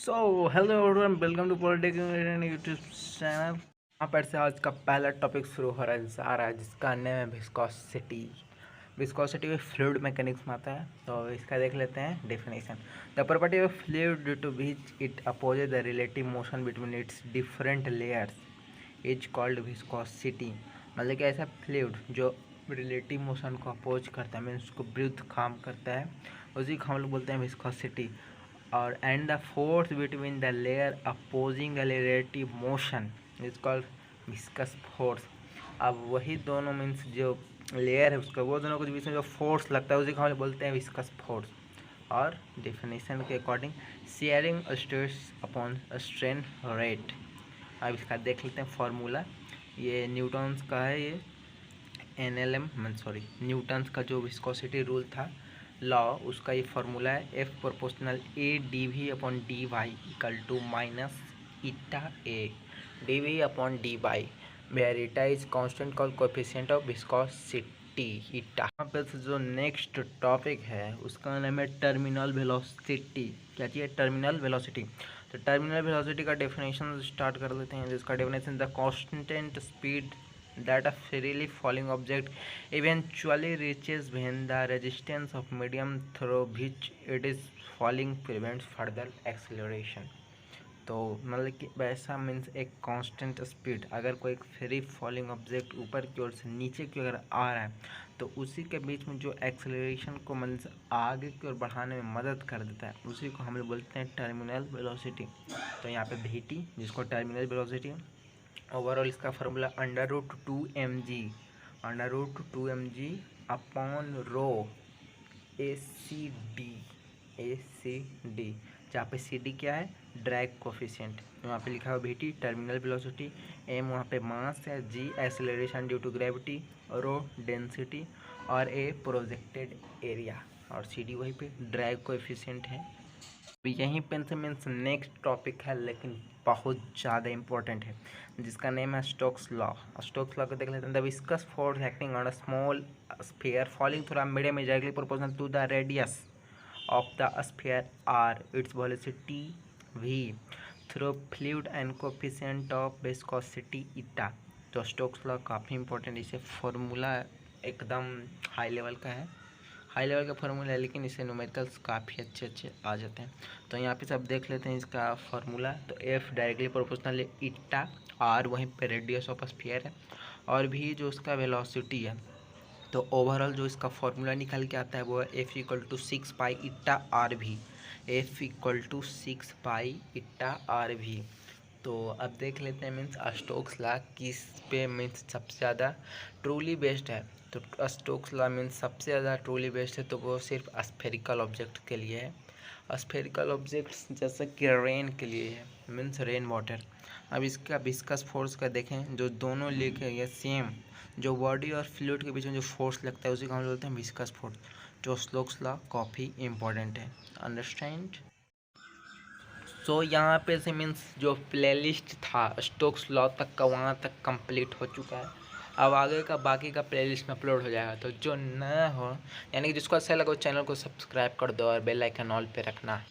So hello everyone, welcome to politic YouTube channel. यहाँ पर से आज का पहला टॉपिक शुरू हो रहा है जिसका नेम है विस्कोसिटी। विस्कोसिटी फ्लूइड मैकेनिक्स में आता है, तो इसका देख लेते हैं definition. The property of fluid due to which it opposes the relative motion between its different layers is called viscosity. मतलब कि ऐसा फ्लूइड जो रिलेटिव मोशन को अपोज करता है, मीन्स उसको विरुद्ध काम करता है, उसी को हम लोग बोलते हैं विस्कोसिटी। और and the force between the layer opposing the relative motion is called viscous force. अब वही दोनों मीन्स जो लेयर है उसका, वो दोनों के बीच में जो फोर्स लगता है उसी को हम बोलते हैं विस्कस फोर्स। और डेफिनेशन के according sharing stress upon strain rate. अब इसका देख लेते हैं फॉर्मूला। ये न्यूटन्स का है, ये न्यूटन्स का जो विस्कोसिटी रूल था, लॉ, उसका ये फार्मूला है F proportional A D V upon D Y equal to minus eta A D V upon D Y, where eta is constant called coefficient of viscosity eta. यहाँ पे जो next topic है उसका नाम है टर्मिनल वेलोसिटी। क्या चाहिए? Terminal velocity. तो टर्मिनल वेलोसिटी का डेफिनेशन स्टार्ट कर देते हैं, जिसका definition the constant speed that a freely falling object eventually reaches when the resistance of medium through which it is falling prevents further acceleration। तो मतलब कि वैसा मीन्स एक कांस्टेंट स्पीड, अगर कोई फ्री फॉलिंग ऑब्जेक्ट ऊपर की ओर से नीचे की ओर आ रहा है तो उसी के बीच में जो एक्सेलरेशन को मीन्स आगे की ओर बढ़ाने में मदद कर देता है, उसी को हम लोग बोलते हैं टर्मिनल वेलोसिटी। तो यहाँ पे वी टी, जिसको टर्मिनल वेलोसिटी, ओवरऑल इसका formula √2mg upon rho A C D, जहाँ पे सी डी क्या है? Drag coefficient. वहाँ पे लिखा हुआ V T terminal velocity, M वहाँ पे मास है, G acceleration due to gravity, rho density, और ए प्रोजेक्टेड एरिया, और सी डी वहीं पे ड्रैग कोफिशिएंट है। यहीं पे से मीन्स नेक्स्ट टॉपिक है, लेकिन बहुत ज़्यादा इंपॉर्टेंट है, जिसका नेम है स्टोक्स लॉ। स्टोक्स लॉ को देख लेते हैं। The viscous force acting on a small sphere falling through a medium is directly proportional to the radius of the sphere R, its velocity V through fluid and coefficient of viscosity eta. तो Stokes law काफ़ी important, इसे formula एकदम high level का है, high level का formula है, लेकिन इससे न्यूमेरिकल्स काफ़ी अच्छे आ जाते हैं। तो यहाँ पे सब देख लेते हैं इसका फार्मूला। तो एफ डायरेक्टली प्रोपोर्शनल है ईटा, आर वहीं पे रेडियस ऑफ स्फीयर है, और भी जो उसका वेलोसिटी है। तो ओवरऑल जो इसका फार्मूला निकल के आता है वो है F equal to 6 pi eta R V, F equal to 6 pi eta R V. तो अब देख लेते हैं मीन्स स्टोक्स लॉ किस पे मीन्स सबसे ज़्यादा ट्रूली बेस्ड है। तो स्टोक्स लॉ मीन्स सबसे ज़्यादा ट्रूली बेस्ड है, तो वो सिर्फ स्फेरिकल ऑब्जेक्ट के लिए है। स्फेरिकल ऑब्जेक्ट्स जैसे कि रेन के लिए है, मीन्स रेन वाटर। अब इसका विस्कस फोर्स का देखें, जो दोनों लिखे ये सेम, जो बॉडी और फ्लूइड के बीच में जो फोर्स लगता है उसी को हम बोलते हैं विस्कस फोर्स। जो स्टोक्स लॉ काफ़ी इंपॉर्टेंट है, अंडरस्टैंड। सो यहाँ पे से मीन्स जो प्लेलिस्ट था स्टोक्स लॉ तक का वहाँ तक कंप्लीट हो चुका है। अब आगे का बाकी का प्लेलिस्ट में अपलोड हो जाएगा, तो जो नया हो यानी कि जिसको अच्छा लगा चैनल को सब्सक्राइब कर दो और बेल आइकन ऑल पे रखना।